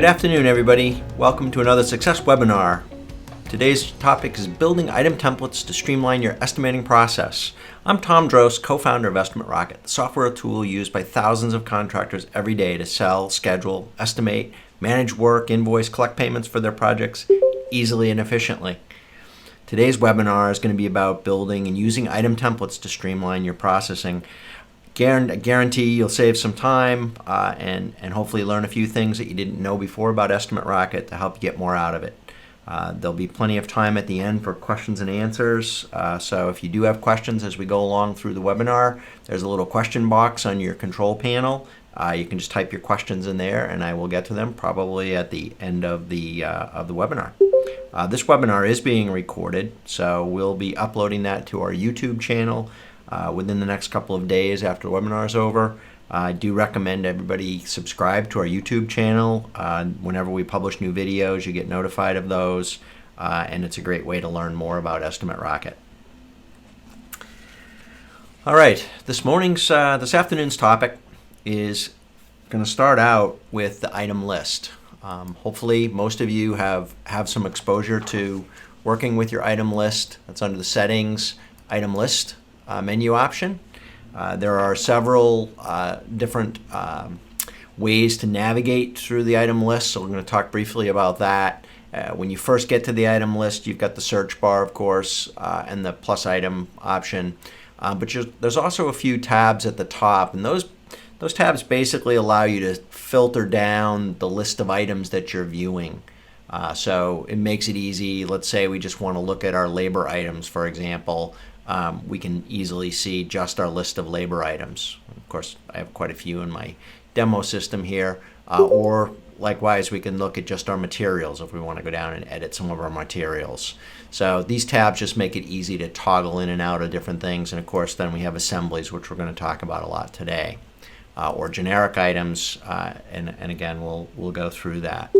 Good afternoon, everybody. Welcome to another Success webinar. Today's topic is building item templates to streamline your estimating process. I'm Tom Drost, co-founder of EstimateRocket, the software tool used by thousands of contractors every day to sell, schedule, estimate, manage work, invoice, collect payments for their projects easily and efficiently. Today's webinar is going to be about building and using item templates to streamline your processing. I guarantee you'll save some time and hopefully learn a few things that you didn't know before about EstimateRocket to help you get more out of it. There'll be plenty of time at the end for questions and answers. So if you do have questions as we go along through the webinar, there's a little question box on your control panel. You can just type your questions in there and I will get to them probably at the end of the webinar. This webinar is being recorded, so we'll be uploading that to our YouTube channel within the next couple of days after the webinar is over. I do recommend everybody subscribe to our YouTube channel. Whenever we publish new videos, you get notified of those, and it's a great way to learn more about EstimateRocket. All right, this afternoon's topic is going to start out with the item list. Hopefully, most of you have some exposure to working with your item list. That's under the settings, item list menu option. There are several different ways to navigate through the item list, so we're going to talk briefly about that. When you first get to the item list, you've got the search bar, of course, and the plus item option. But there's also a few tabs at the top, and those tabs basically allow you to filter down the list of items that you're viewing. So it makes it easy. Let's say we just want to look at our labor items, for example. We can easily see just our list of labor items. Of course, I have quite a few in my demo system here. Or likewise, we can look at just our materials if we want to go down and edit some of our materials. So these tabs just make it easy to toggle in and out of different things. And of course, then we have assemblies, which we're going to talk about a lot today. Or generic items, and again, we'll go through that.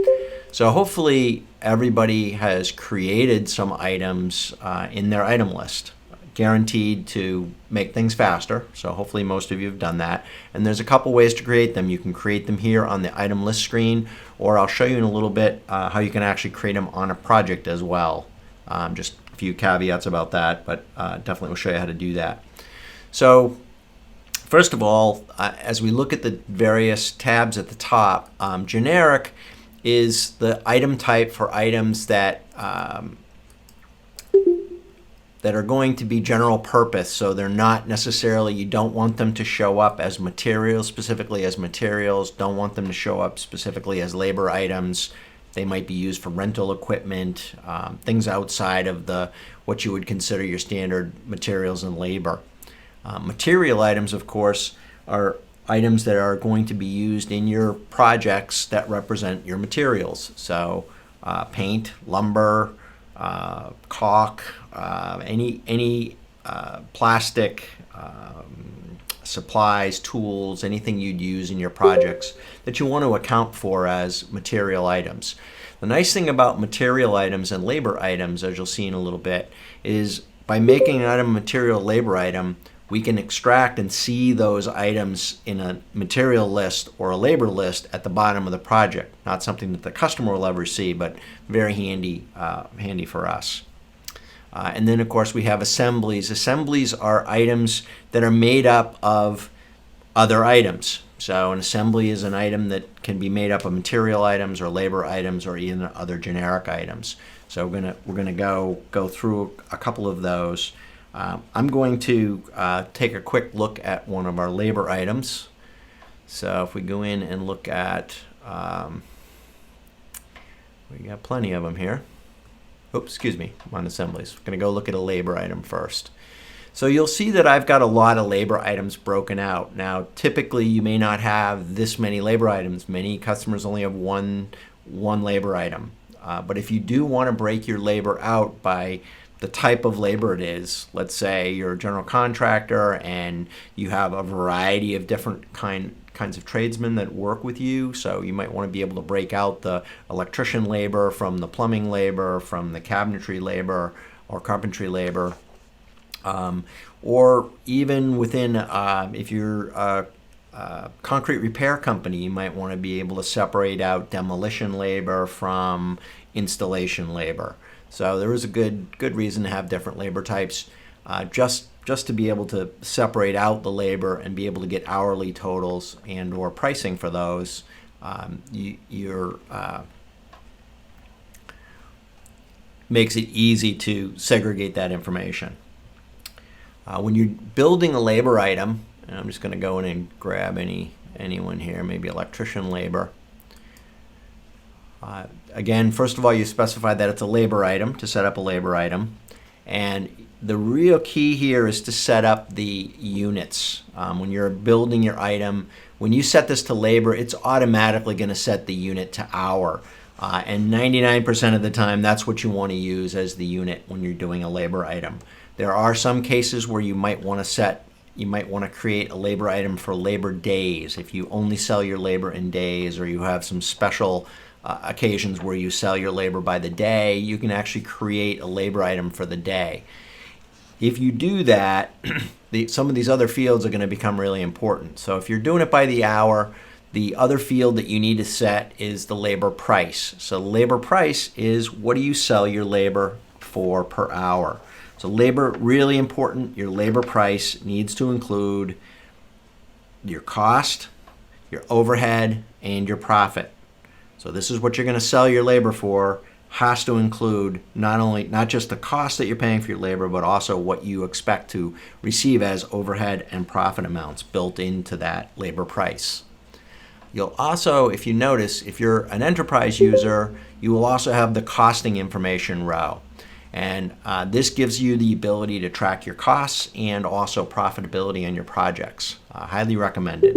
So hopefully everybody has created some items in their item list, guaranteed to make things faster. So hopefully most of you have done that. And there's a couple ways to create them. You can create them here on the item list screen, or I'll show you in a little bit how you can actually create them on a project as well. Just a few caveats about that, but definitely will show you how to do that. So first of all, as we look at the various tabs at the top, generic is the item type for items that are going to be general purpose. So they're not necessarily, you don't want them to show up as materials, specifically as materials, don't want them to show up specifically as labor items. They might be used for rental equipment, things outside of what you would consider your standard materials and labor. Material items, of course, are items that are going to be used in your projects that represent your materials. So paint, lumber, caulk, any plastic, supplies, tools, anything you'd use in your projects that you want to account for as material items. The nice thing about material items and labor items, as you'll see in a little bit, is by making an item a material labor item, we can extract and see those items in a material list or a labor list at the bottom of the project. Not something that the customer will ever see, but very handy for us. And then, of course, we have assemblies. Assemblies are items that are made up of other items. So an assembly is an item that can be made up of material items or labor items or even other generic items. So we're gonna go through a couple of those. I'm going to take a quick look at one of our labor items. So if we go in and look at, we got plenty of them here. Oops, excuse me, I'm on assemblies. I'm going to go look at a labor item first. So you'll see that I've got a lot of labor items broken out. Now, typically you may not have this many labor items. Many customers only have one labor item. But if you do want to break your labor out by the type of labor it is, let's say you're a general contractor and you have a variety of different kinds of tradesmen that work with you, so you might want to be able to break out the electrician labor from the plumbing labor, from the cabinetry labor or carpentry labor, or even within, if you're concrete repair company, you might want to be able to separate out demolition labor from installation labor. So there is a good reason to have different labor types, just to be able to separate out the labor and be able to get hourly totals and or pricing for those. Makes it easy to segregate that information. When you're building a labor item, and I'm just going to go in and grab anyone here, maybe electrician labor. Again, first of all, you specify that it's a labor item to set up a labor item. And the real key here is to set up the units. When you're building your item, when you set this to labor, it's automatically going to set the unit to hour. And 99% of the time, that's what you want to use as the unit when you're doing a labor item. There are some cases where you might want to create a labor item for labor days. If you only sell your labor in days, or you have some special occasions where you sell your labor by the day, you can actually create a labor item for the day. If you do that, some of these other fields are going to become really important. So if you're doing it by the hour, the other field that you need to set is the labor price. So labor price is, what do you sell your labor for per hour? So labor, really important. Your labor price needs to include your cost, your overhead, and your profit. So this is what you're going to sell your labor for. Has to include not just the cost that you're paying for your labor, but also what you expect to receive as overhead and profit amounts built into that labor price. You'll also, if you notice, if you're an enterprise user, you will also have the costing information row. And this gives you the ability to track your costs and also profitability on your projects. Highly recommended.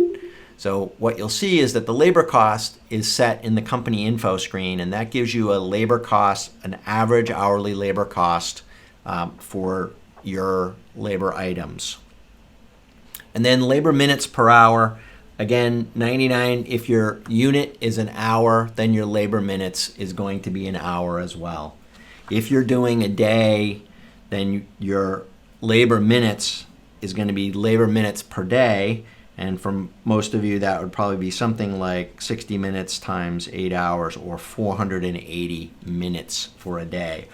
So what you'll see is that the labor cost is set in the company info screen, and that gives you a labor cost, an average hourly labor cost for your labor items. And then labor minutes per hour. Again, 99, if your unit is an hour, then your labor minutes is going to be an hour as well. If you're doing a day, then your labor minutes is going to be labor minutes per day. And for most of you, that would probably be something like 60 minutes times 8 hours, or 480 minutes for a day.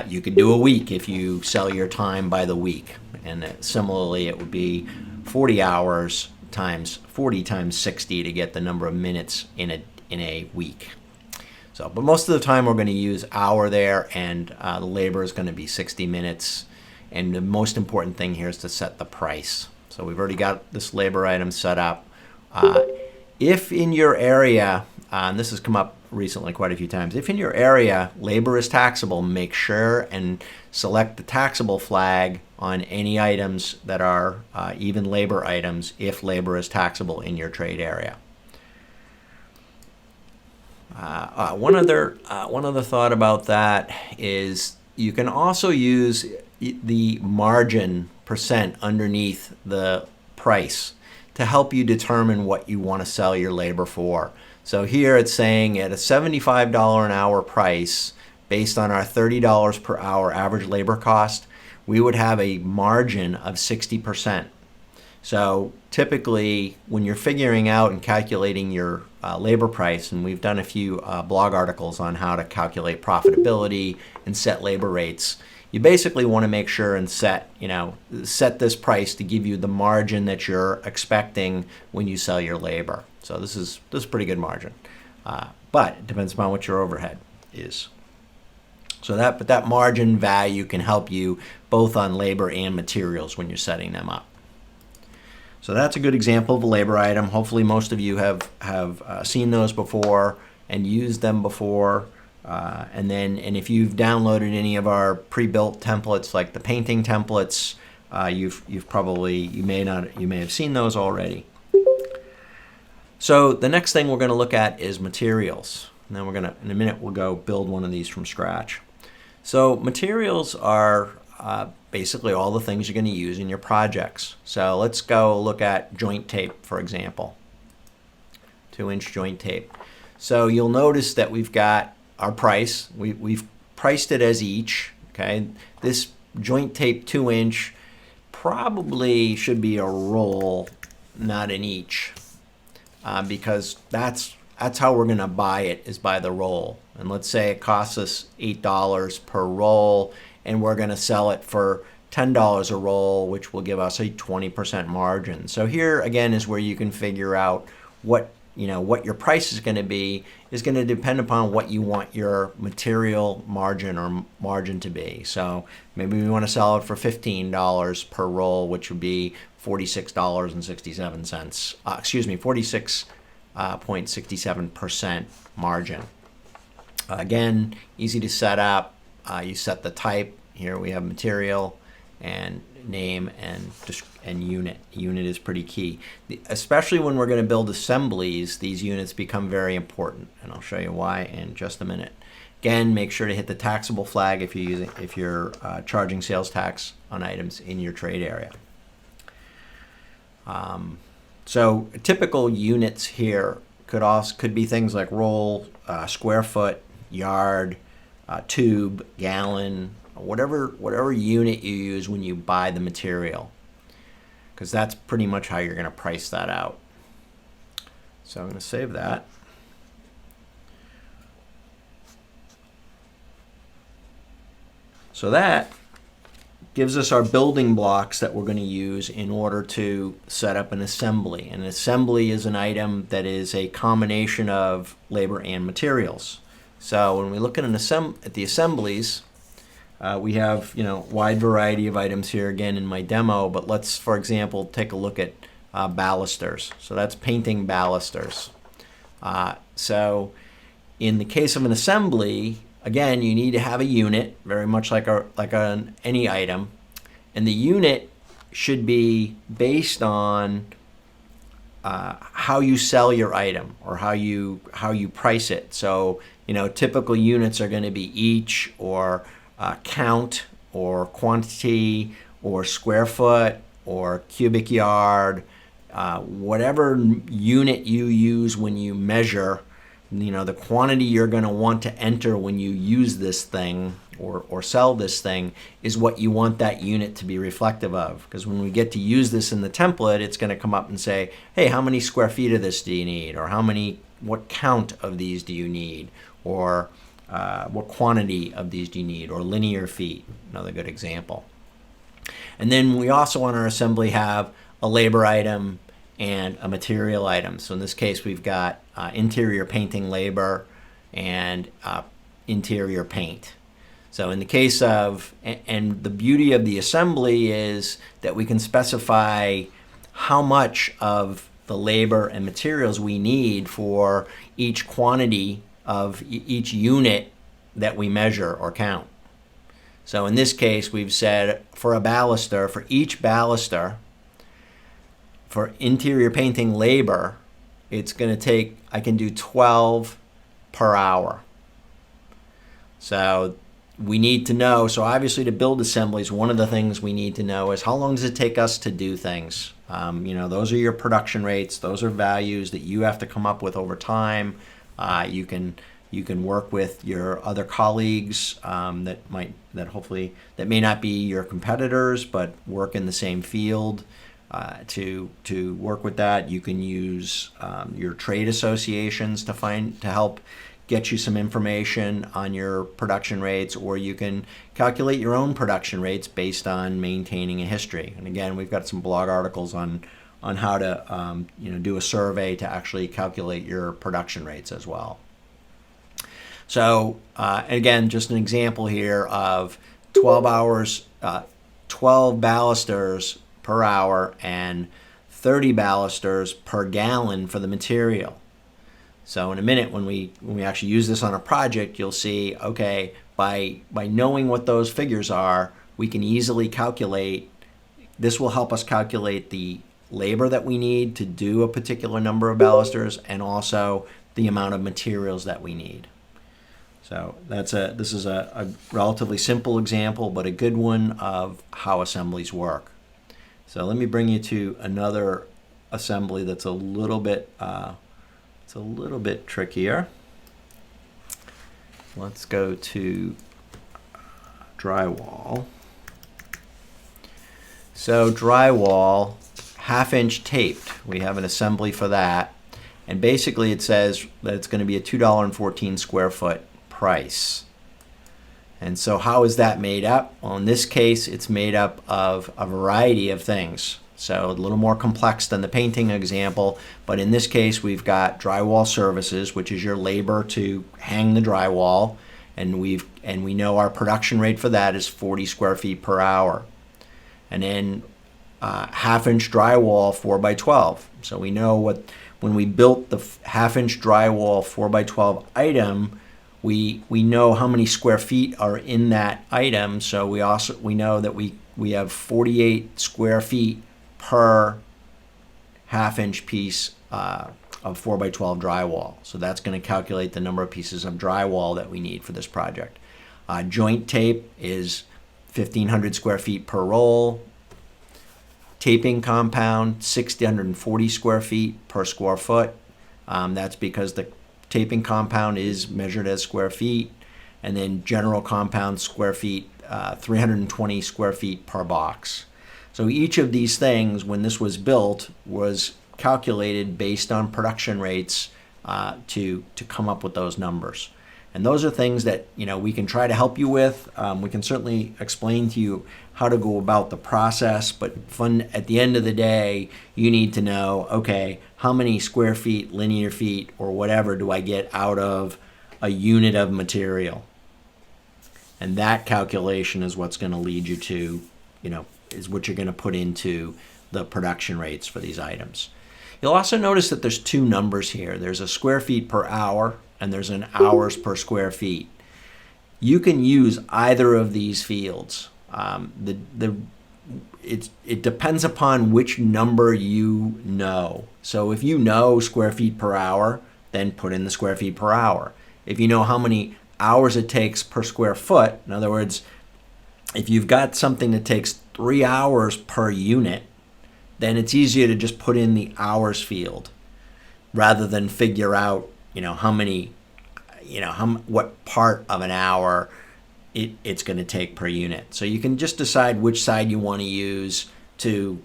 You could do a week if you sell your time by the week. And similarly, it would be 40 hours times 40 times 60 to get the number of minutes in a week. So, but most of the time we're going to use hour there, and the labor is going to be 60 minutes. And the most important thing here is to set the price. So we've already got this labor item set up. If in your area, and this has come up recently quite a few times, if in your area labor is taxable, make sure and select the taxable flag on any items that are even labor items if labor is taxable in your trade area. One other thought about that is you can also use the margin percent underneath the price to help you determine what you want to sell your labor for. So here it's saying at a $75 an hour price, based on our $30 per hour average labor cost, we would have a margin of 60%. So typically when you're figuring out and calculating your labor price, and we've done a few blog articles on how to calculate profitability and set labor rates, you basically want to make sure and set this price to give you the margin that you're expecting when you sell your labor. So this is a pretty good margin, but it depends upon what your overhead is. So that margin value can help you both on labor and materials when you're setting them up. So that's a good example of a labor item. Hopefully most of you have seen those before and used them before. And if you've downloaded any of our pre-built templates, like the painting templates, you may have seen those already. So the next thing we're going to look at is materials. And then in a minute, we'll go build one of these from scratch. So materials are basically all the things you're going to use in your projects. So let's go look at joint tape, for example. 2-inch joint tape. So you'll notice that we've got our price. We've priced it as each. Okay, this joint tape 2-inch probably should be a roll not an each, because that's how we're going to buy it, is by the roll. And let's say it costs us $8 per roll, and we're going to sell it for $10 a roll, which will give us a 20% margin. So here again is where you can figure out what your price is going to be. Is going to depend upon what you want your material margin to be. So maybe we want to sell it for $15 per roll, which would be $46.67. 46.67% margin. Again, easy to set up. You set the type. Here we have material and name and unit. Unit is pretty key. Especially when we're going to build assemblies, these units become very important, and I'll show you why in just a minute. Again, make sure to hit the taxable flag if you're charging sales tax on items in your trade area. So typical units here could be things like roll, square foot, yard, tube, gallon, whatever unit you use when you buy the material, because that's pretty much how you're going to price that out. So I'm going to save that. So that gives us our building blocks that we're going to use in order to set up an assembly. An assembly is an item that is a combination of labor and materials. So when we look at the assemblies, we have wide variety of items here again in my demo, but let's, for example, take a look at balusters. So that's painting balusters. So in the case of an assembly, again, you need to have a unit, very much like any item, and the unit should be based on how you sell your item or how you price it. So typical units are going to be each, or count, or quantity, or square foot, or cubic yard, whatever unit you use when you measure. The quantity you're going to want to enter when you use this thing or sell this thing is what you want that unit to be reflective of. Because when we get to use this in the template, it's going to come up and say, hey, how many square feet of this do you need? Or what count of these do you need? Or what quantity of these do you need? Or linear feet, another good example. And then we also on our assembly have a labor item and a material item. So in this case, we've got interior painting labor and interior paint. So in the case of, and the beauty of the assembly is that we can specify how much of the labor and materials we need for each quantity of each unit that we measure or count. So in this case, we've said for a baluster, for each baluster, for interior painting labor, it's going to take, I can do 12 per hour. So we need to know, so obviously to build assemblies, one of the things we need to know is how long does it take us to do things? Those are your production rates. Those are values that you have to come up with over time. You can work with your other colleagues that may not be your competitors, but work in the same field. To work with that, you can use your trade associations to help get you some information on your production rates, or you can calculate your own production rates based on maintaining a history. And again, we've got some blog articles on how to do a survey to actually calculate your production rates as well. So again, just an example here of 12 hours, 12 balusters per hour and 30 balusters per gallon for the material. So in a minute, when we actually use this on a project, you'll see, okay, by knowing what those figures are, we can easily calculate. This will help us calculate the labor that we need to do a particular number of balusters, and also the amount of materials that we need. So this is a relatively simple example, but a good one of how assemblies work. So let me bring you to another assembly that's a little bit trickier. Let's go to drywall. So drywall, 1/2 inch taped. We have an assembly for that. And basically it says that it's going to be a $2.14 square foot price. And so how is that made up? Well, in this case, it's made up of a variety of things. So a little more complex than the painting example, but in this case, we've got drywall services, which is your labor to hang the drywall, and we know our production rate for that is 40 square feet per hour. And then half-inch drywall 4x12. So we know when we built the half-inch drywall 4x12 item, we know how many square feet are in that item. So we know that we have 48 square feet per half-inch piece of 4x12 drywall. So that's going to calculate the number of pieces of drywall that we need for this project. Joint tape is 1,500 square feet per roll. Taping compound, 640 square feet per square foot. That's because the taping compound is measured as square feet. And then general compound square feet, 320 square feet per box. So each of these things, when this was built, was calculated based on production rates to come up with those numbers. And those are things that we can try to help you with. We can certainly explain to you how to go about the process, but at the end of the day, you need to know, okay, how many square feet, linear feet, or whatever do I get out of a unit of material? And that calculation is what's going to lead you to, is what you're going to put into the production rates for these items. You'll also notice that there's two numbers here. There's a square feet per hour, and there's an hours per square feet. You can use either of these fields. It depends upon which number you know. So if you know square feet per hour, then put in the square feet per hour. If you know how many hours it takes per square foot, in other words, if you've got something that takes 3 hours per unit, then it's easier to just put in the hours field rather than figure out, how many, what part of an hour it's going to take per unit. So you can just decide which side you want to use to,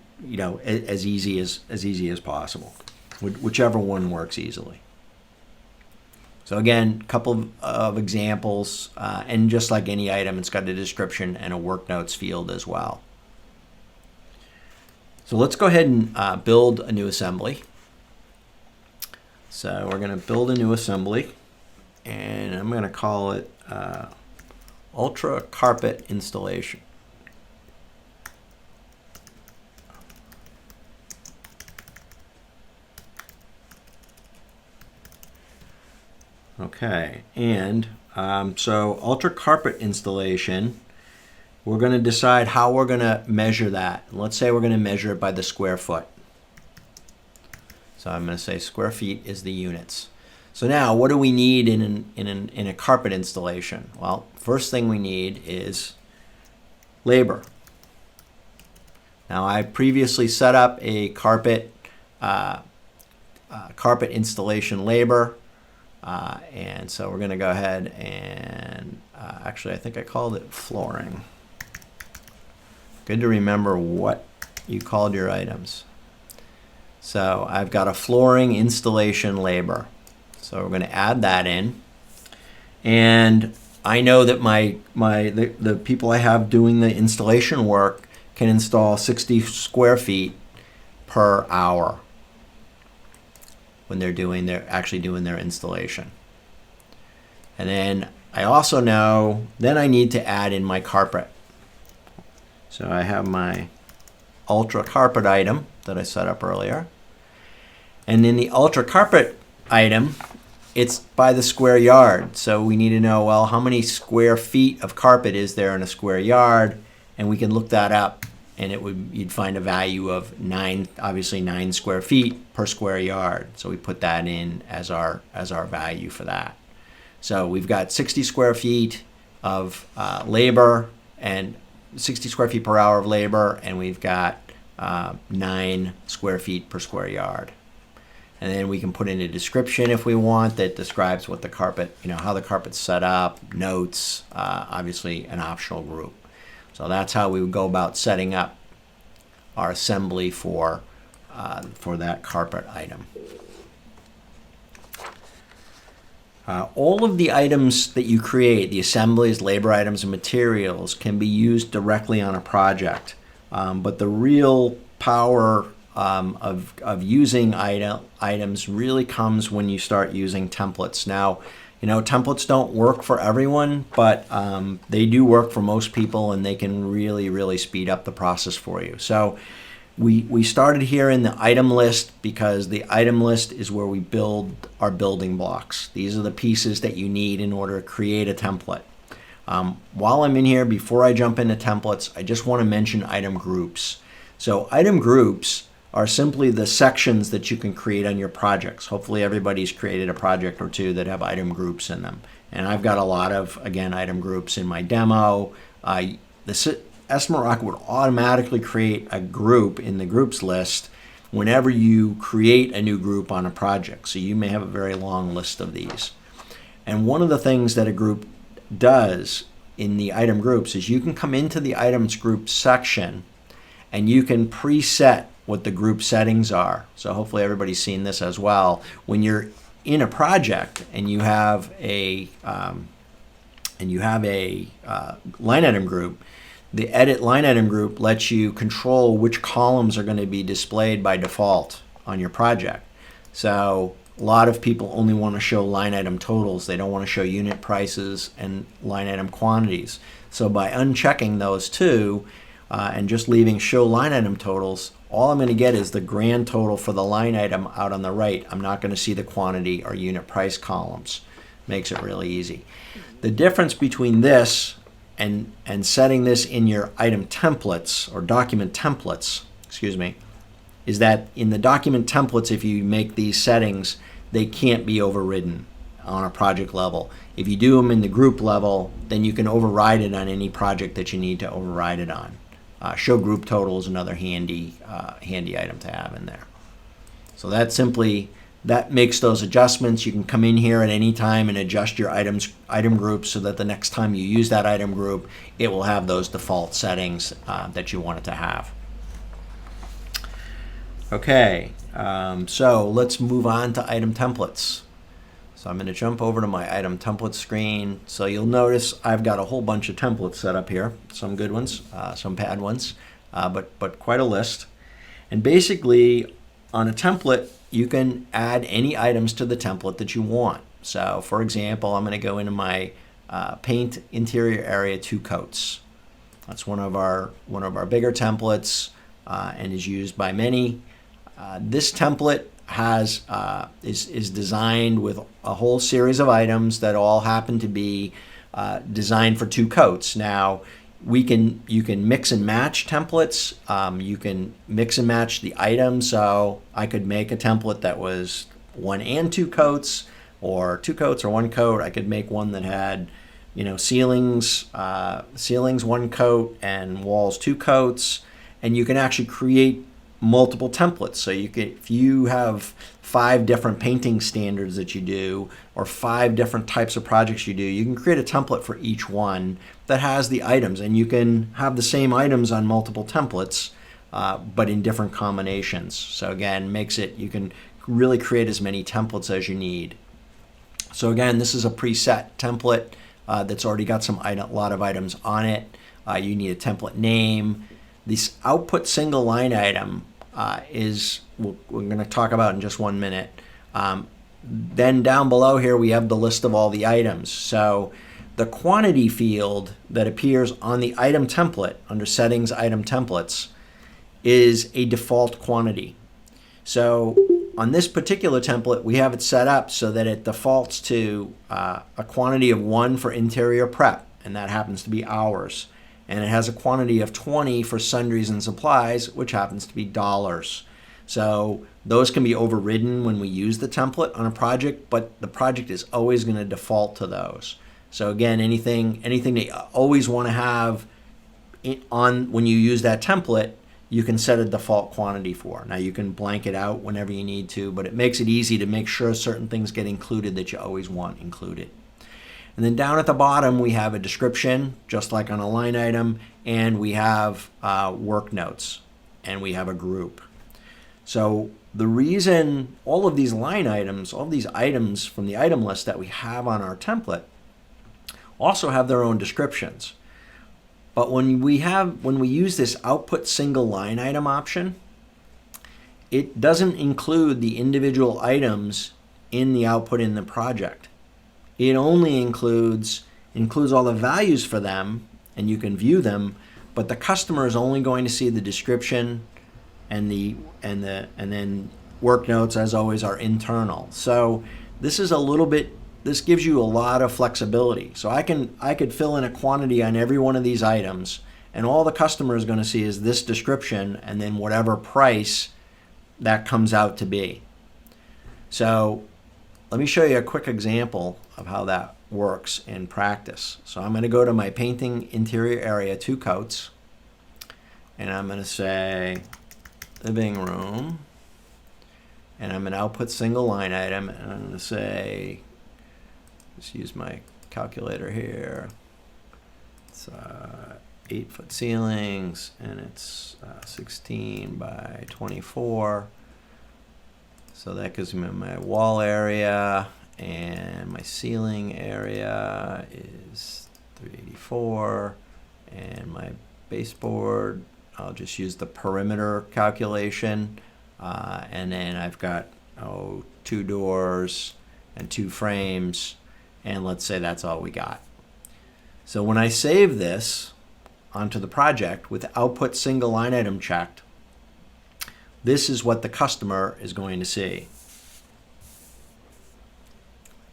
as easy as possible, whichever one works easily. So again, a couple of examples, and just like any item, it's got a description and a work notes field as well. So let's go ahead and build a new assembly. So we're going to build a new assembly, and I'm going to call it Ultra Carpet Installation. Okay, and so Ultra Carpet Installation, we're going to decide how we're going to measure that. Let's say we're going to measure it by the square foot. So I'm going to say square feet is the units. So now, what do we need in a carpet installation? Well, first thing we need is labor. Now, I previously set up a carpet installation labor, and so we're going to go ahead and actually, I think I called it flooring. Good to remember what you called your items. So I've got a flooring installation labor. So we're going to add that in. And I know that the people I have doing the installation work can install 60 square feet per hour when they're actually doing their installation. And then I also know then I need to add in my carpet. So I have my Ultra Carpet item that I set up earlier. And in the Ultra Carpet item, it's by the square yard. So we need to know, well, how many square feet of carpet is there in a square yard? And we can look that up, and you'd find a value of 9 square feet per square yard. So we put that in as our value for that. So we've got 60 square feet of labor and 60 square feet per hour of labor, and we've got 9 square feet per square yard. And then we can put in a description if we want that describes what the carpet, how the carpet's set up, notes, obviously an optional group. So that's how we would go about setting up our assembly for for that carpet item. All of the items that you create, the assemblies, labor items, and materials, can be used directly on a project. But the real power of using items really comes when you start using templates. Now, templates don't work for everyone, but they do work for most people, and they can really, really speed up the process for you. So we started here in the item list because the item list is where we build our building blocks. These are the pieces that you need in order to create a template. While I'm in here, before I jump into templates, I just want to mention item groups. So item groups are simply the sections that you can create on your projects. Hopefully everybody's created a project or two that have item groups in them. And I've got a lot of, again, item groups in my demo. EstimateRocket would automatically create a group in the groups list whenever you create a new group on a project. So you may have a very long list of these. And one of the things that a group does in the item groups is you can come into the items group section and you can preset what the group settings are. So hopefully everybody's seen this as well. When you're in a project and you have a line item group, the edit line item group lets you control which columns are going to be displayed by default on your project. So a lot of people only want to show line item totals. They don't want to show unit prices and line item quantities. So by unchecking those two and just leaving show line item totals, all I'm going to get is the grand total for the line item out on the right. I'm not going to see the quantity or unit price columns. Makes it really easy. The difference between this and setting this in your item templates or document templates, is that in the document templates, if you make these settings, they can't be overridden on a project level. If you do them in the group level, then you can override it on any project that you need to override it on. Show group total is another handy item to have in there. So that makes those adjustments. You can come in here at any time and adjust your item groups so that the next time you use that item group, it will have those default settings that you want it to have. Okay, so let's move on to item templates. So I'm going to jump over to my item template screen. So you'll notice I've got a whole bunch of templates set up here. Some good ones, some bad ones, but quite a list. And basically, on a template, you can add any items to the template that you want. So for example, I'm going to go into my paint interior area 2 coats. That's one of our bigger templates and is used by many. This template is designed with a whole series of items that all happen to be designed for 2 coats. Now, you can mix and match templates. You can mix and match the items. So I could make a template that was 1 and 2 coats, or 2 coats or 1 coat. I could make one that had, ceilings 1 coat and walls 2 coats. And you can actually create multiple templates. So if you have 5 different painting standards that you do, or 5 different types of projects you do, you can create a template for each one that has the items, and you can have the same items on multiple templates, but in different combinations. So again, you can really create as many templates as you need. So again, this is a preset template that's already got a lot of items on it. You need a template name. This output single line item we're going to talk about in just 1 minute. Then down below here we have the list of all the items. So the quantity field that appears on the item template under settings item templates is a default quantity. So on this particular template, we have it set up so that it defaults to a quantity of 1 for interior prep, and that happens to be hours. And it has a quantity of 20 for sundries and supplies, which happens to be dollars. So those can be overridden when we use the template on a project, but the project is always going to default to those. So again, anything that you always want to have when you use that template, you can set a default quantity for. Now you can blank it out whenever you need to, but it makes it easy to make sure certain things get included that you always want included. And then down at the bottom, we have a description, just like on a line item, and we have work notes, and we have a group. So the reason all of these line items, all of these items from the item list that we have on our template also have their own descriptions. But when we use this output single line item option, it doesn't include the individual items in the output in the project. It only includes all the values for them, and you can view them, but the customer is only going to see the description and then work notes, as always, are internal. So this gives you a lot of flexibility. So I could fill in a quantity on every one of these items, and all the customer is going to see is this description and then whatever price that comes out to be. So let me show you a quick example of how that works in practice. So I'm going to go to my painting interior area 2 coats, and I'm going to say living room, and I'm going to output single line item, and I'm going to say, just use my calculator here, it's 8-foot ceilings, and it's 16 by 24. So that gives me my wall area, and my ceiling area is 384, and my baseboard, I'll just use the perimeter calculation, and then I've got 2 doors and 2 frames, and let's say that's all we got. So when I save this onto the project with output single line item checked, this is what the customer is going to see.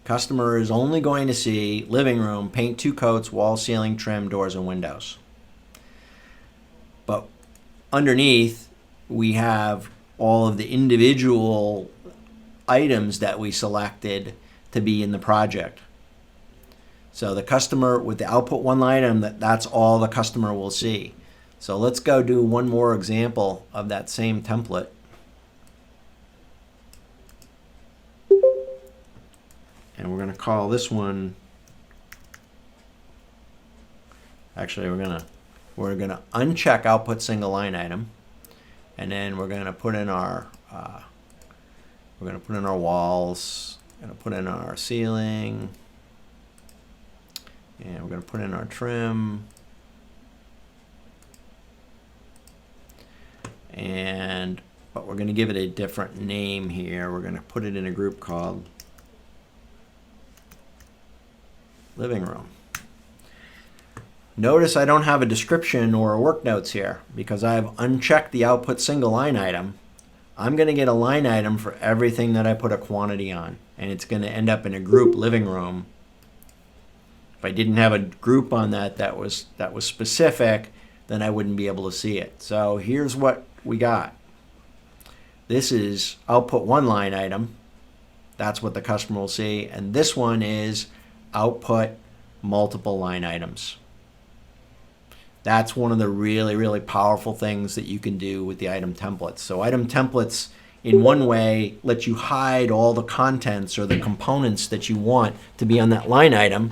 Customer is only going to see living room, paint 2 coats, wall, ceiling, trim, doors, and windows. But underneath, we have all of the individual items that we selected to be in the project. So the customer, with the output one item, that's all the customer will see. So let's go do one more example of that same template. And we're going to call this one, actually we're going to uncheck output single line item, and then we're going to put in our walls, we're going to put in our ceiling, and we're going to put in our trim, but we're going to give it a different name here. We're going to put it in a group called living room. Notice I don't have a description or work notes here because I've unchecked the output single line item. I'm going to get a line item for everything that I put a quantity on, and it's going to end up in a group living room. If I didn't have a group on that was specific, then I wouldn't be able to see it. So here's what we got. This is output one line item. That's what the customer will see. And this one is output multiple line items. That's one of the really, really powerful things that you can do with the item templates. So item templates, in one way, let you hide all the contents or the components that you want to be on that line item,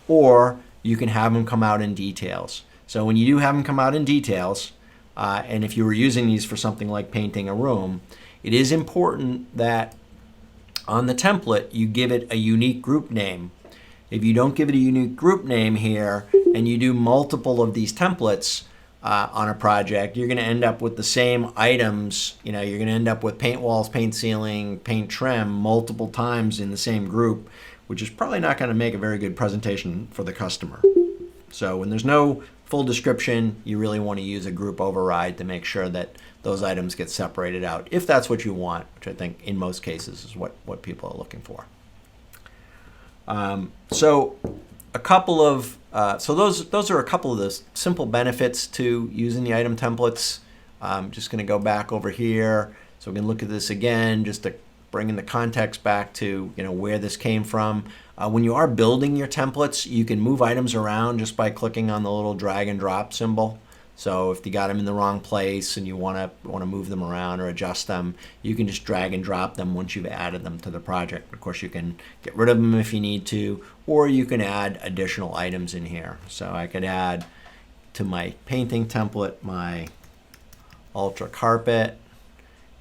or you can have them come out in details. So when you do have them come out in details, and if you were using these for something like painting a room, it is important that on the template you give it a unique group name. If you don't give it a unique group name here, and you do multiple of these templates on a project, you're going to end up with the same items. You're going to end up with paint walls, paint ceiling, paint trim multiple times in the same group, which is probably not going to make a very good presentation for the customer. So when there's no full description, you really want to use a group override to make sure that those items get separated out, if that's what you want, which I think in most cases is what people are looking for. So those are a couple of the simple benefits to using the item templates. I'm just going to go back over here so we can look at this again, just to bring in the context back to where this came from. When you are building your templates, you can move items around just by clicking on the little drag and drop symbol. So if you got them in the wrong place and you want to move them around or adjust them, you can just drag and drop them once you've added them to the project. Of course, you can get rid of them if you need to, or you can add additional items in here. So I could add to my painting template my ultra carpet,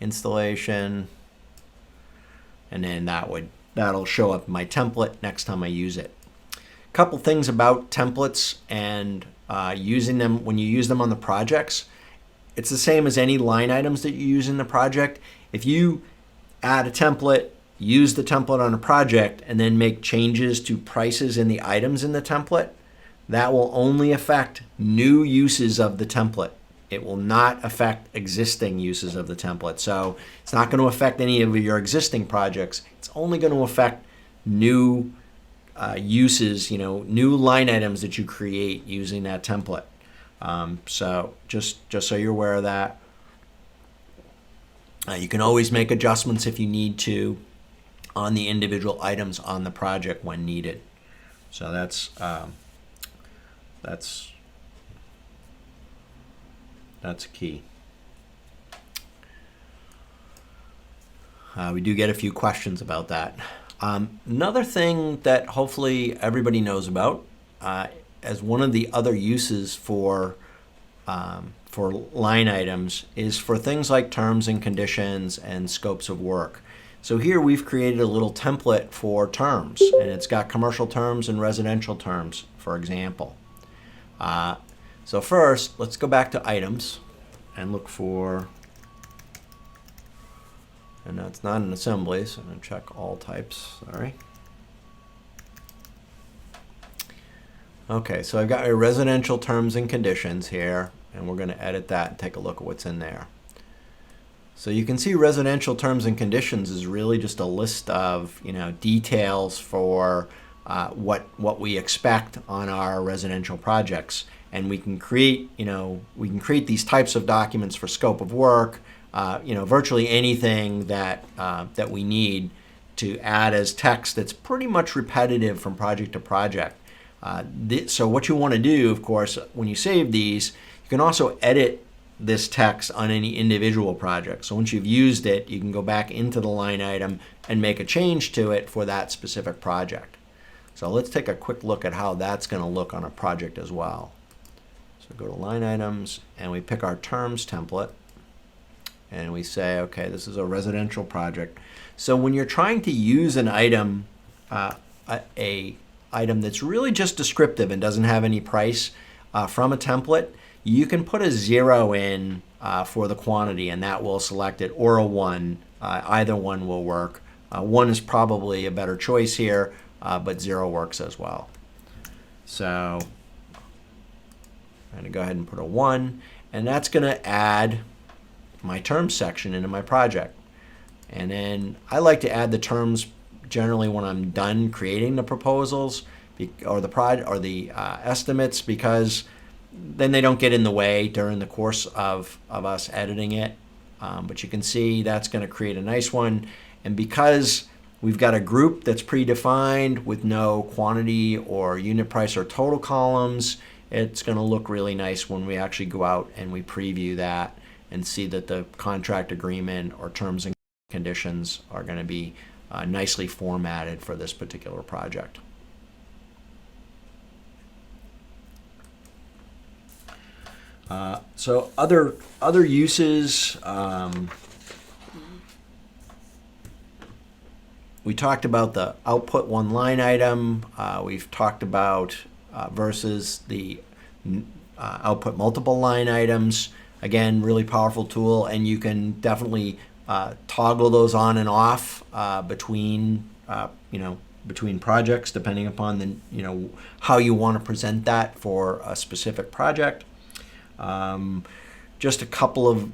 installation, and then that'll show up in my template next time I use it. A couple things about templates and using them when you use them on the projects. It's the same as any line items that you use in the project. If you add a template, use the template on a project, and then make changes to prices in the items in the template, that will only affect new uses of the template. It will not affect existing uses of the template. So it's not going to affect any of your existing projects. It's only going to affect new uses, new line items that you create using that template. So just so you're aware of that. You can always make adjustments if you need to on the individual items on the project when needed. So that's key. We do get a few questions about that. Another thing that hopefully everybody knows about as one of the other uses for line items is for things like terms and conditions and scopes of work. So here we've created a little template for terms, and it's got commercial terms and residential terms, for example. So first, let's go back to items and look for, and that's not an assembly, so I'm going to check all types, sorry. Okay, so I've got my residential terms and conditions here, and we're going to edit that and take a look at what's in there. So you can see residential terms and conditions is really just a list of details for what we expect on our residential projects, and we can create these types of documents for scope of work, virtually anything that we need to add as text that's pretty much repetitive from project to project. So what you want to do, of course, when you save these, you can also edit this text on any individual project. So once you've used it, you can go back into the line item and make a change to it for that specific project. So let's take a quick look at how that's going to look on a project as well. So go to line items, and we pick our terms template, and we say, okay, this is a residential project. So when you're trying to use an item, a item that's really just descriptive and doesn't have any price from a template, you can put a 0 in for the quantity, and that will select it, or a 1. Either one will work. 1 is probably a better choice here, but 0 works as well. So I'm going to go ahead and put a 1, and that's going to add my terms section into my project. And then I like to add the terms generally when I'm done creating the proposals or the estimates, because then they don't get in the way during the course of us editing it. But you can see that's going to create a nice one. And because we've got a group that's predefined with no quantity or unit price or total columns, it's going to look really nice when we actually go out and we preview that and see that the contract agreement or terms and conditions are going to be nicely formatted for this particular project. So other uses, we talked about the output one line item. We've talked about versus the output multiple line items. Again, really powerful tool, and you can definitely toggle those on and off between between projects, depending upon the how you want to present that for a specific project. Just a couple of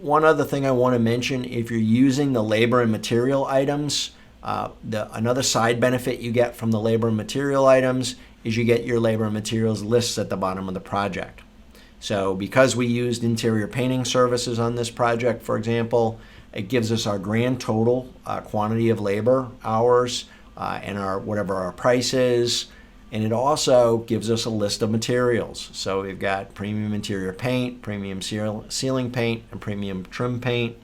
one other thing I want to mention: if you're using the labor and material items, another side benefit you get from the labor and material items is you get your labor and materials lists at the bottom of the project. So because we used interior painting services on this project, for example, it gives us our grand total quantity of labor hours and whatever our price is, and it also gives us a list of materials. So we've got premium interior paint, premium ceiling paint, and premium trim paint.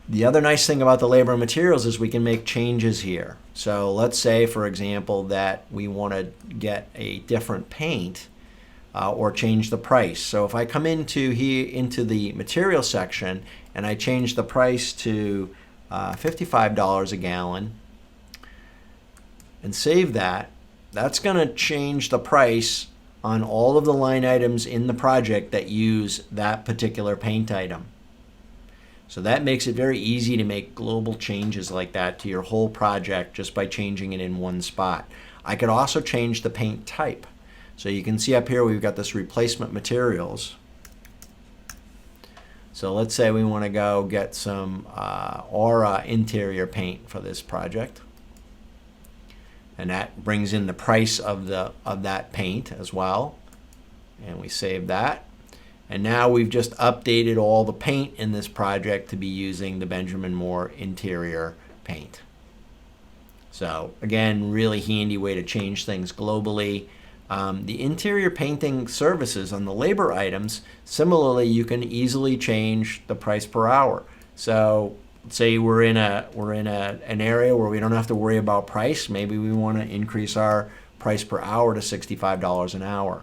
The other nice thing about the labor and materials is we can make changes here. So let's say, for example, that we want to get a different paint. or change the price. So if I come into the material section and I change the price to $55 a gallon and save that, that's going to change the price on all of the line items in the project that use that particular paint item. So that makes it very easy to make global changes like that to your whole project just by changing it in one spot. I could also change the paint type. So you can see up here we've got this replacement materials. So let's say we want to go get some Aura interior paint for this project. And that brings in the price of that paint as well. And we save that. And now we've just updated all the paint in this project to be using the Benjamin Moore interior paint. So again, really handy way to change things globally. The interior painting services on the labor items, similarly, you can easily change the price per hour. So let's say we're in an area where we don't have to worry about price. Maybe we want to increase our price per hour to $65 an hour.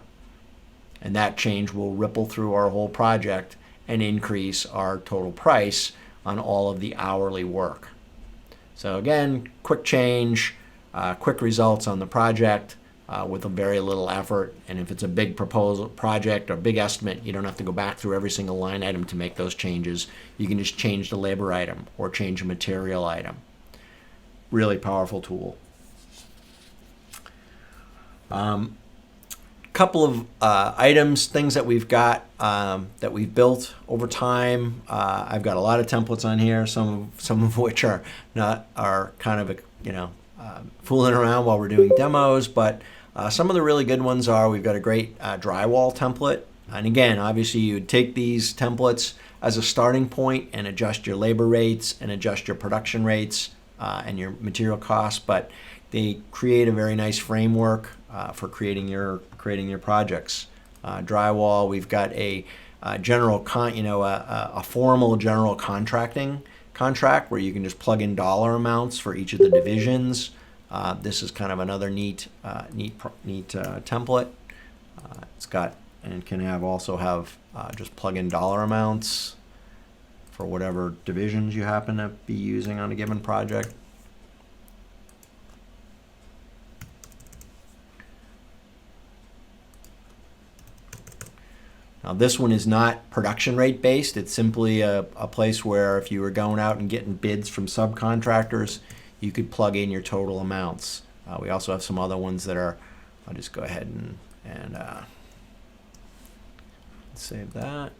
And that change will ripple through our whole project and increase our total price on all of the hourly work. So again, quick change, quick results on the project with a very little effort. And if it's a big proposal project or big estimate, you don't have to go back through every single line item to make those changes. You can just change the labor item or change a material item. Really powerful tool. Couple of items, things that we've got that we've built over time. I've got a lot of templates on here, some of which are kind of fooling around while we're doing demos, but some of the really good ones are, we've got a great drywall template. And again, obviously you would take these templates as a starting point and adjust your labor rates and adjust your production rates and your material costs, but they create a very nice framework for creating your projects. Drywall, we've got a formal general contract where you can just plug in dollar amounts for each of the divisions. This is kind of another neat template. It's got and can also have just plug in dollar amounts for whatever divisions you happen to be using on a given project. Now this one is not production rate based. It's simply a place where if you were going out and getting bids from subcontractors, you could plug in your total amounts. We also have some other ones that are, I'll just go ahead and save that.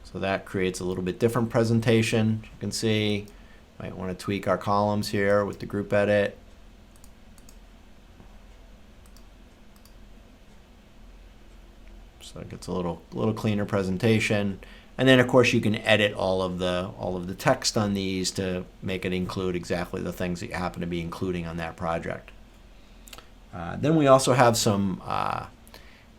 So that creates a little bit different presentation. You can see, might want to tweak our columns here with the group edit. So it gets a little cleaner presentation, and then of course you can edit all of the text on these to make it include exactly the things that you happen to be including on that project. Then we also have some.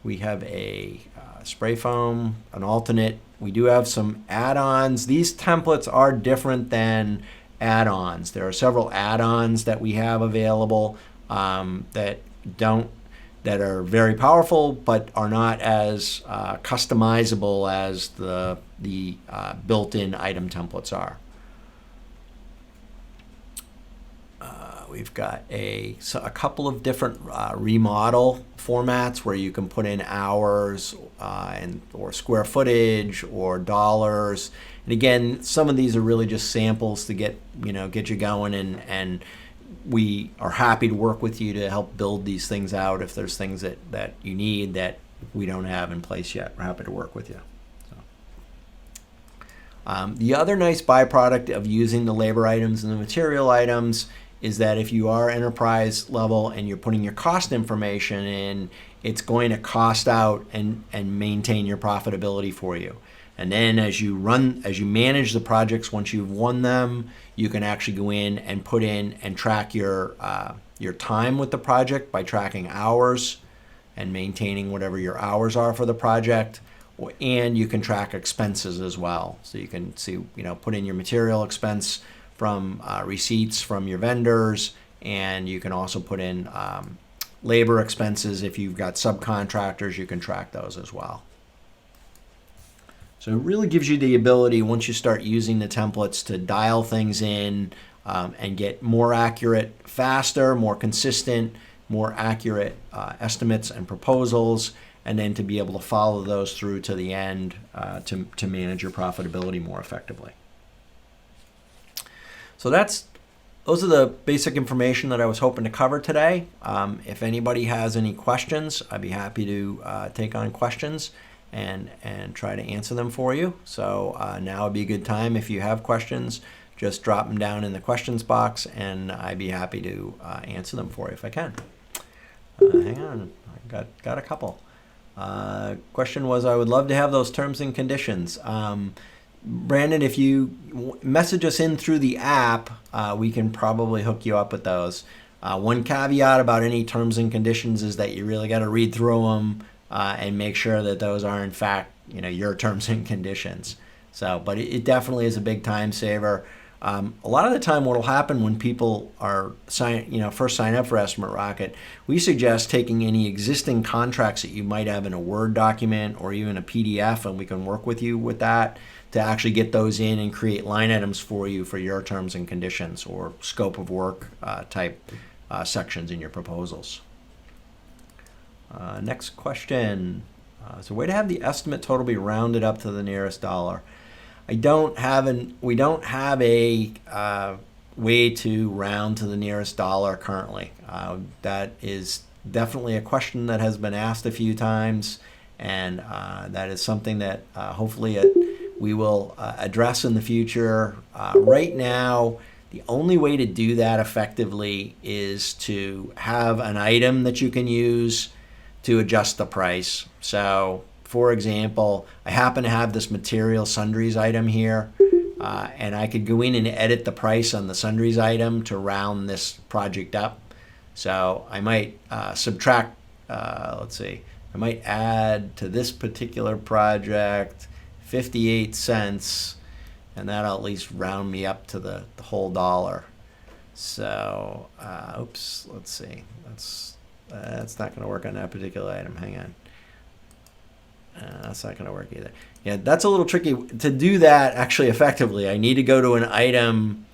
We have a spray foam, an alternate. We do have some add-ons. These templates are different than add-ons. There are several add-ons that we have available that are very powerful, but are not as customizable as the built-in item templates are. We've got a couple of different remodel formats where you can put in hours or square footage or dollars. And again, some of these are really just samples to get you going, and we are happy to work with you to help build these things out. If there's things that you need that we don't have in place yet, we're happy to work with you. The other nice byproduct of using the labor items and the material items is that if you are enterprise level and you're putting your cost information in, it's going to cost out and maintain your profitability for you. And then as you manage the projects, once you've won them, you can actually go in and put in and track your time with the project by tracking hours and maintaining whatever your hours are for the project. And you can track expenses as well. So you can see, put in your material expense from receipts from your vendors, and you can also put in labor expenses, if you've got subcontractors, you can track those as well. So it really gives you the ability, once you start using the templates, to dial things in and get more accurate, faster, more consistent, more accurate estimates and proposals, and then to be able to follow those through to the end to manage your profitability more effectively. So those are the basic information that I was hoping to cover today. If anybody has any questions, I'd be happy to take on questions and try to answer them for you. So now would be a good time. If you have questions, just drop them down in the questions box, and I'd be happy to answer them for you if I can. Hang on, I got a couple. Question was, I would love to have those terms and conditions. Brandon, if you message us in through the app, we can probably hook you up with those. One caveat about any terms and conditions is that you really got to read through them and make sure that those are in fact, your terms and conditions. So, but it definitely is a big time saver. A lot of the time, what will happen when people are first sign up for EstimateRocket, we suggest taking any existing contracts that you might have in a Word document or even a PDF, and we can work with you with that to actually get those in and create line items for you for your terms and conditions or scope of work type sections in your proposals. Next question. Is there a way to have the estimate total be rounded up to the nearest dollar? We don't have a way to round to the nearest dollar currently. That is definitely a question that has been asked a few times, and that is something that hopefully we will address in the future. Right now, the only way to do that effectively is to have an item that you can use to adjust the price. So, for example, I happen to have this material sundries item here, and I could go in and edit the price on the sundries item to round this project up. So I might subtract, let's see, I might add to this particular project 58 cents, and that'll at least round me up to the whole dollar. So, oops, let's see, that's not going to work on that particular item. Hang on. That's not going to work either. Yeah, that's a little tricky. To do that actually effectively, I need to go to an item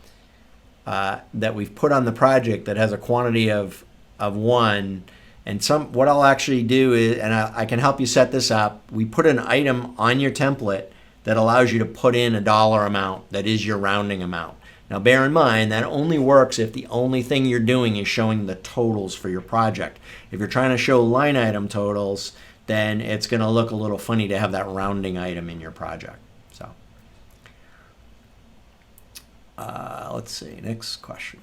that we've put on the project that has a quantity of 1. And what I'll actually do is, and I can help you set this up, we put an item on your template that allows you to put in a dollar amount that is your rounding amount. Now bear in mind, that only works if the only thing you're doing is showing the totals for your project. If you're trying to show line item totals, then it's going to look a little funny to have that rounding item in your project. So, let's see, next question.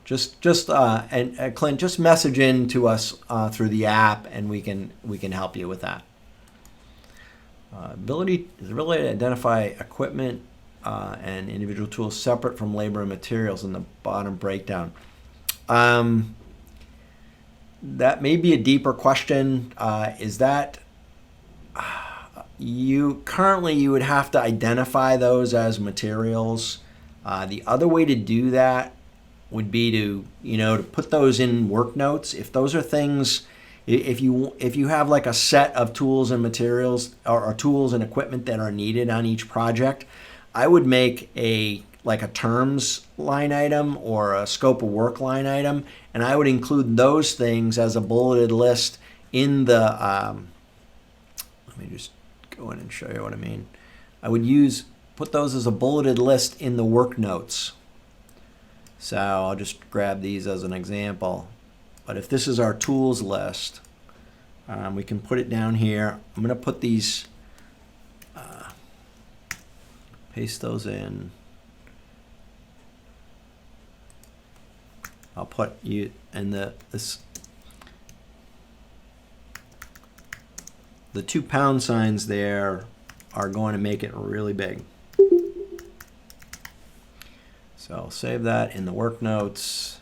And Clint, just message in to us through the app, and we can help you with that. Ability to identify equipment and individual tools separate from labor and materials in the bottom breakdown. That may be a deeper question. Is that you would have to identify those as materials. The other way to do that would be to put those in work notes. If those are things, if you have like a set of tools and materials or tools and equipment that are needed on each project, I would make a terms line item or a scope of work line item, and I would include those things as a bulleted list in the, let me just go in and show you what I mean. I would put those as a bulleted list in the work notes. So I'll just grab these as an example. But if this is our tools list, we can put it down here. I'm going to put these, paste those in. I'll put you in the 2 pound signs there are going to make it really big. So I'll save that in the work notes.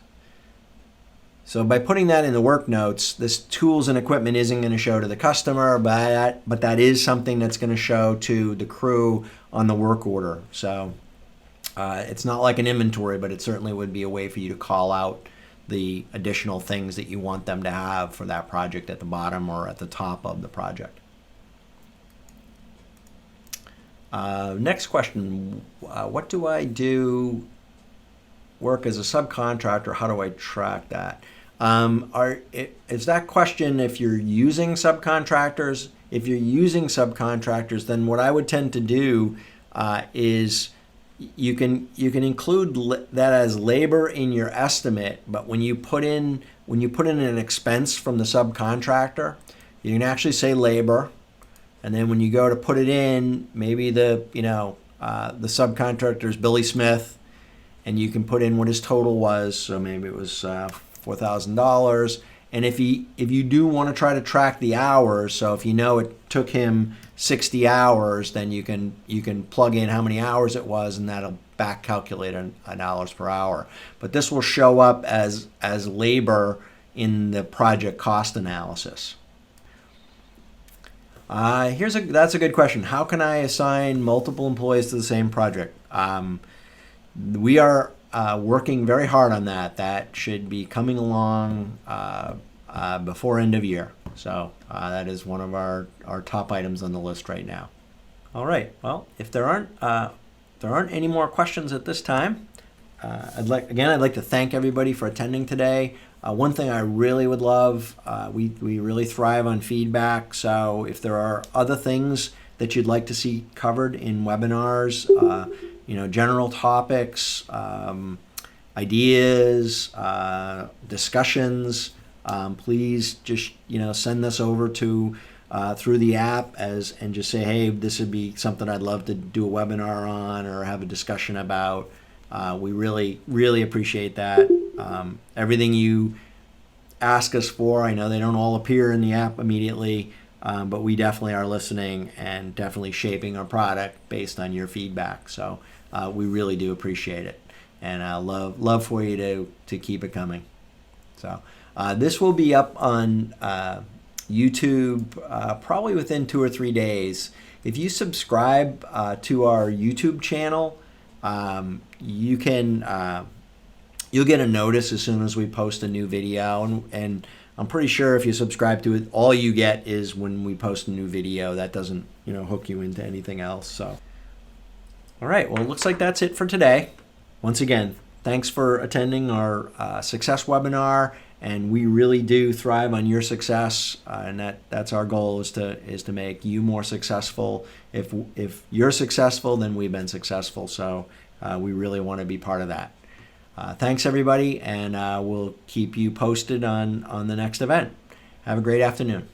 So by putting that in the work notes, this tools and equipment isn't going to show to the customer, but that is something that's going to show to the crew on the work order. So it's not like an inventory, but it certainly would be a way for you to call out the additional things that you want them to have for that project at the bottom or at the top of the project. Next question, what do I do work as a subcontractor? How do I track that? Is that question if you're using subcontractors? If you're using subcontractors, then what I would tend to do is you can include that as labor in your estimate, but when you put in an expense from the subcontractor, you can actually say labor, and then when you go to put it in, maybe the subcontractor is Billy Smith, and you can put in what his total was. So maybe it was $4,000. And if you do want to try to track the hours, so if you know it took him 60 hours, then you can plug in how many hours it was, and that'll back calculate a dollars per hour. But this will show up as labor in the project cost analysis. That's a good question. How can I assign multiple employees to the same project? We are working very hard on that. That should be coming along before end of year. So that is one of our top items on the list right now. All right. Well, if there aren't any more questions at this time, I'd like to thank everybody for attending today. One thing I really would love, we really thrive on feedback. So if there are other things that you'd like to see covered in webinars, general topics, ideas, discussions, please just send this over to through the app and just say, hey, this would be something I'd love to do a webinar on or have a discussion about. We really appreciate that. Everything you ask us for, I know they don't all appear in the app immediately, but we definitely are listening and definitely shaping our product based on your feedback. So we really do appreciate it, and I love for you to keep it coming. So this will be up on YouTube probably within 2 or 3 days. If you subscribe to our YouTube channel, you can you'll get a notice as soon as we post a new video, and I'm pretty sure if you subscribe to it, all you get is when we post a new video. That doesn't hook you into anything else. So all right, well, it looks like that's it for today. Once again, thanks for attending our success webinar, and we really do thrive on your success, and that's our goal is to make you more successful. If you're successful, then we've been successful. So we really want to be part of that. Thanks, everybody, and we'll keep you posted on the next event. Have a great afternoon.